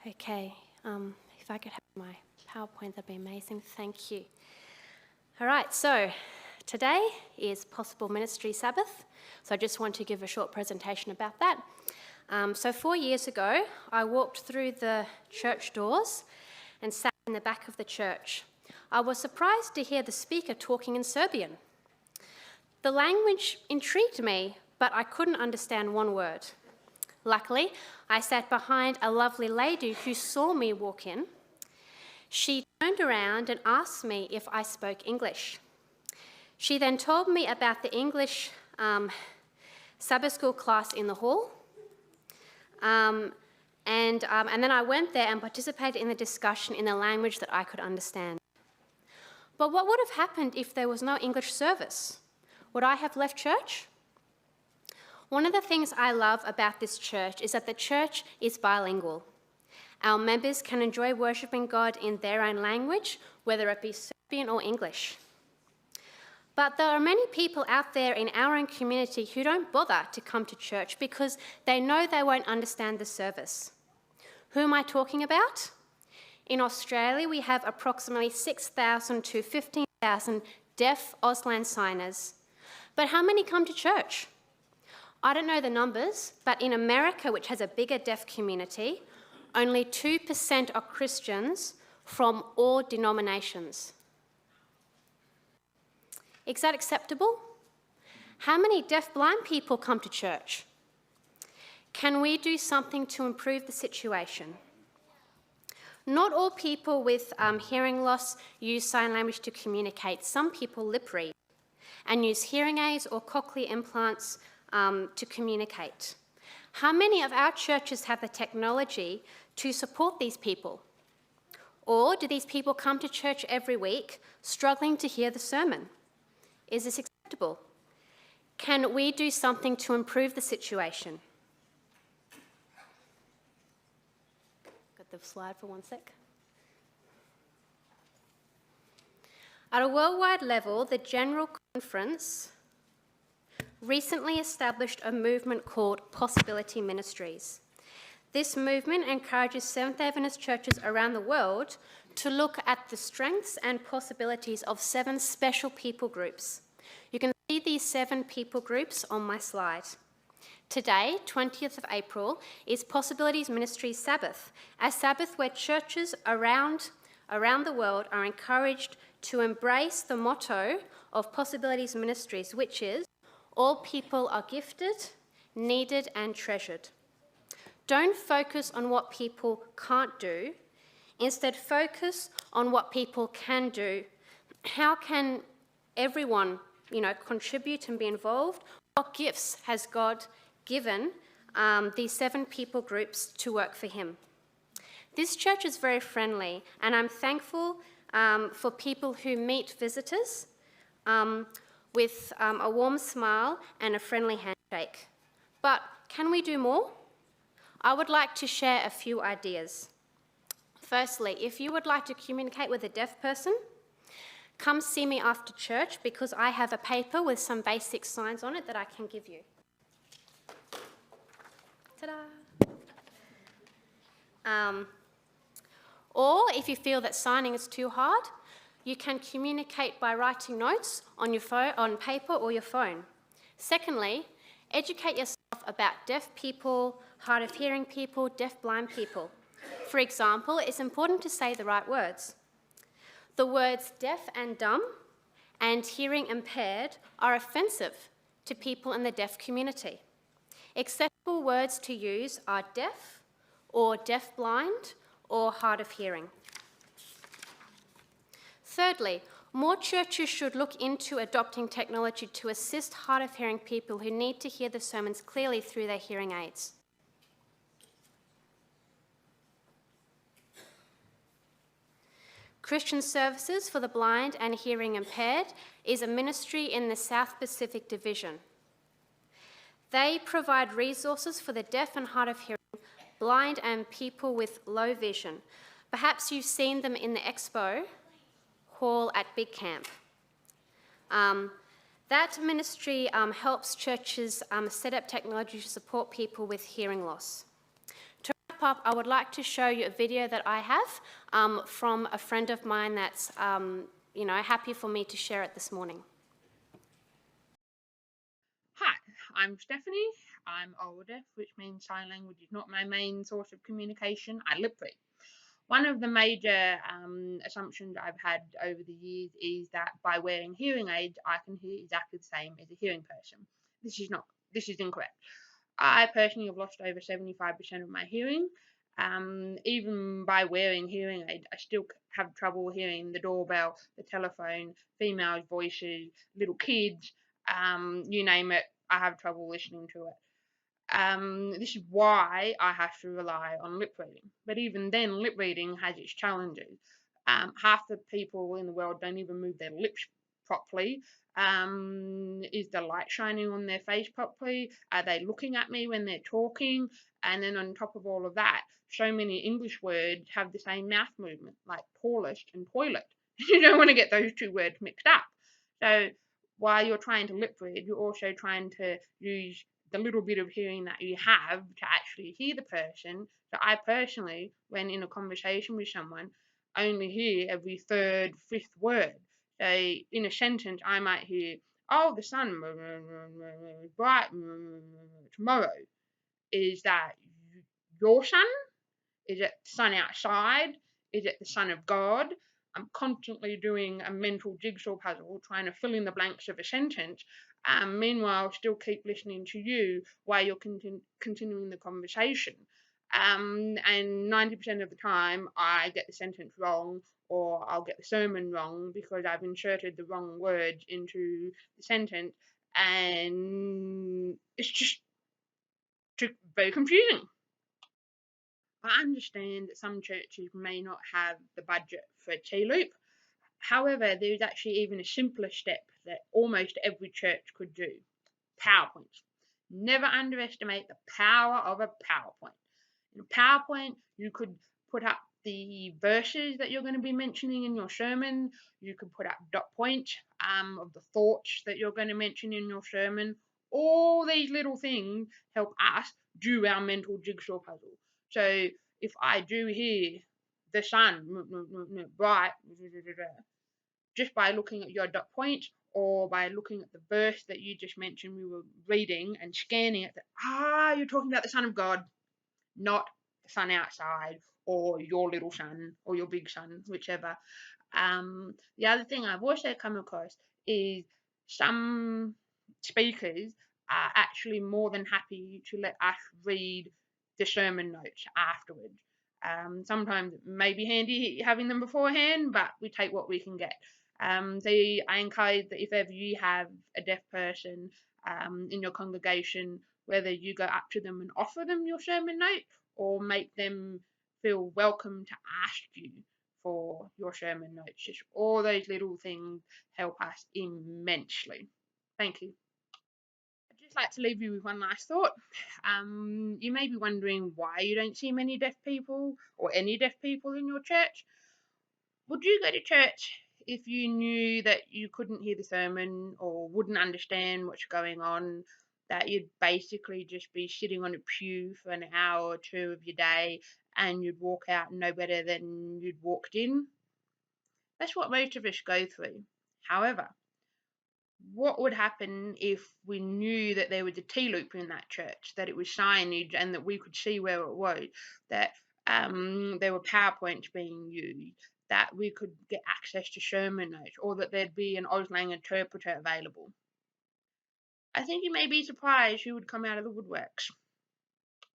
Okay, if I could have my PowerPoint, that'd be amazing. Thank you. All right, so today is Possible Ministry Sabbath, so I just want to give a short presentation about that. So 4 years ago, I walked through the church doors and sat in the back of the church. I was surprised to hear the speaker talking in Serbian. The language intrigued me, but I couldn't understand one word. Luckily, I sat behind a lovely lady who saw me walk in. She turned around and asked me if I spoke English. She then told me about the English Sabbath school class in the hall. And then I went there and participated in the discussion in the language that I could understand. But what would have happened if there was no English service? Would I have left church? One of the things I love about this church is that the church is bilingual. Our members can enjoy worshipping God in their own language, whether it be Serbian or English. But there are many people out there in our own community who don't bother to come to church because they know they won't understand the service. Who am I talking about? In Australia, we have approximately 6,000 to 15,000 deaf Auslan signers. But how many come to church? I don't know the numbers, but in America, which has a bigger deaf community, only 2% are Christians from all denominations. Is that acceptable? How many deaf-blind people come to church? Can we do something to improve the situation? Not all people with hearing loss use sign language to communicate. Some people lip read and use hearing aids or cochlear implants to communicate. How many of our churches have the technology to support these people? Or do these people come to church every week struggling to hear the sermon? Is this acceptable? Can we do something to improve the situation? Got the slide for 1 sec. At a worldwide level, the General Conference recently established a movement called Possibility Ministries. This movement encourages Seventh-day Adventist churches around the world to look at the strengths and possibilities of 7 special people groups. You can see these 7 people groups on my slide. Today, 20th of April, is Possibilities Ministries Sabbath, a Sabbath where churches around the world are encouraged to embrace the motto of Possibilities Ministries, which is, all people are gifted, needed and treasured. Don't focus on what people can't do. Instead, focus on what people can do. How can everyone, contribute and be involved? What gifts has God given these 7 people groups to work for him? This church is very friendly, and I'm thankful for people who meet visitors with a warm smile and a friendly handshake. But can we do more? I would like to share a few ideas. Firstly, if you would like to communicate with a deaf person, come see me after church because I have a paper with some basic signs on it that I can give you. Ta-da! Or if you feel that signing is too hard, you can communicate by writing notes on your phone, on paper or your phone. Secondly, educate yourself about deaf people, hard of hearing people, deaf-blind people. For example, it's important to say the right words. The words deaf and dumb and hearing impaired are offensive to people in the deaf community. Acceptable words to use are deaf or deaf-blind or hard of hearing. Thirdly, more churches should look into adopting technology to assist hard of hearing people who need to hear the sermons clearly through their hearing aids. Christian Services for the Blind and Hearing Impaired is a ministry in the South Pacific Division. They provide resources for the deaf and hard of hearing, blind and people with low vision. Perhaps you've seen them in the expo hall at Big Camp. That ministry helps churches set up technology to support people with hearing loss. To wrap up, I would like to show you a video that I have from a friend of mine that's happy for me to share it this morning. Hi, I'm Stephanie. I'm old deaf, which means sign language is not my main source of communication. I lip read. One of the major assumptions I've had over the years is that by wearing hearing aids, I can hear exactly the same as a hearing person. This is not. This is incorrect. I personally have lost over 75% of my hearing. Even by wearing hearing aids, I still have trouble hearing the doorbell, the telephone, females' voices, little kids, you name it. I have trouble listening to it. This is why I have to rely on lip reading. But even then, lip reading has its challenges. Half the people in the world don't even move their lips properly. Is the light shining on their face properly? Are they looking at me when they're talking? And then on top of all of that, so many English words have the same mouth movement, like tallest and toilet. You don't want to get those two words mixed up. So while you're trying to lip read, you're also trying to use the little bit of hearing that you have to actually hear the person. So I personally, when in a conversation with someone, only hear every third, fifth word. So in a sentence, I might hear, "Oh, the sun bright tomorrow." Is that your sun? Is it the sun outside? Is it the Son of God? I'm constantly doing a mental jigsaw puzzle, trying to fill in the blanks of a sentence. Meanwhile, still keep listening to you while you're continuing the conversation. And 90% of the time, I get the sentence wrong, or I'll get the sermon wrong because I've inserted the wrong words into the sentence, and it's just very confusing. I understand that some churches may not have the budget for a T-loop. However, there is actually even a simpler step that almost every church could do. PowerPoints. Never underestimate the power of a PowerPoint. In a PowerPoint, you could put up the verses that you're going to be mentioning in your sermon. You could put up dot points of the thoughts that you're going to mention in your sermon. All these little things help us do our mental jigsaw puzzle. So if I do hear the sun bright, just by looking at your dot point or by looking at the verse that you just mentioned we were reading and scanning it, you're talking about the Son of God, not the sun outside or your little son or your big son, whichever. The other thing I've also come across is some speakers are actually more than happy to let us read the sermon notes afterwards. Sometimes it may be handy having them beforehand, but we take what we can get. So I encourage that if ever you have a deaf person in your congregation, whether you go up to them and offer them your sermon note or make them feel welcome to ask you for your sermon notes. Just all those little things help us immensely. Thank you. I'd just like to leave you with one last thought. You may be wondering why you don't see many deaf people or any deaf people in your church. Would you go to church if you knew that you couldn't hear the sermon or wouldn't understand what's going on? That you'd basically just be sitting on a pew for an hour or two of your day and you'd walk out no better than you'd walked in? That's what most of us go through. However, what would happen if we knew that there was a T-loop in that church, that it was signage and that we could see where it was, that there were PowerPoints being used, that we could get access to sermon notes, or that there'd be an Auslan interpreter available? I think you may be surprised who would come out of the woodworks.